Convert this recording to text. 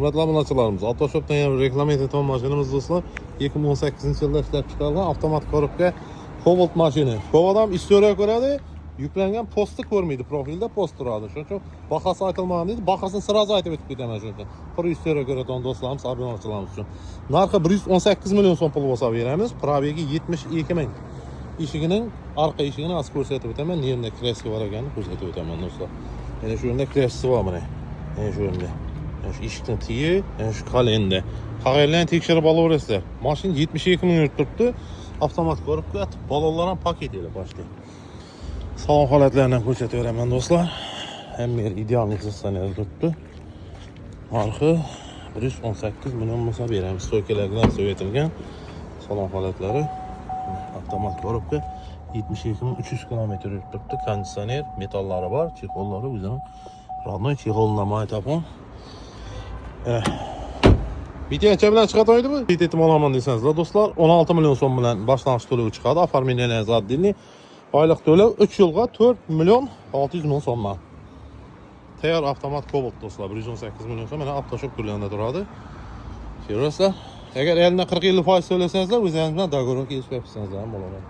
Hürmetli abilachilarimiz, Autoshop'dan yana bir reklam eten mashinamiz do'stlar. 2018-yilda ishlab chiqarilgan avtomat korobka Cobalt mashina. Ko'p istoriya ko'radi, yuklangan postni ko'rmaydi, profilda post turadi. Shuning uchun bahasi aytilmagan deydi. Bahasini sirazi aytib o'tib ketaman shundan. Pul istoriya ko'radigan do'stlarimiz, abilachilarimiz uchun. Narxi 118 million so'm pul bo'lsa beramiz. Probegi 72 ming. Eshigining orqa eshigini az ko'rsatib o'taman. Yerda kreska bor ekanini ko'rsatib o'taman do'stlar. Mana shu yerda kreskasi bor mana. Mana shu yerda. Şu eshikni tigi, şu qalenda. Qag'aylarni tekshirib olaverasizlar. Mashina 72 ming yurib turibdi. Avtomat korobka, balonlar ham paket edi boshda. Salon holatlarini ko'rsatib beraman do'stlar. Hamma yer ideal sostaniyada turibdi. Narxi 118 million bo'lsa beramiz. Stoykalar bilan so'yetilgan salon holatlari. Avtomat korobka 72.300 km yurib turibdi. Konditsioner, metallari bor, chexollari o'zining родной chexolini aytapman. Bitincha bilan chiqadi oydimi? Bitim olaman desangiz do'stlar, 16 million so'm bilan boshlang'ich to'lov chiqadi. Оформление zaddini. Oylik to'lov 3 yilga 4 million 600 ming so'mdan. Tayyor avtomat Cobalt do'stlar, 118 million so'm mana Autoshop turlarida turadi. Ko'rasizlar. Agar elindan 40 yillik foiz to'lasangiz, o'zingiz bilan dogorovga kelishib qo'ysangiz ham bo'ladi.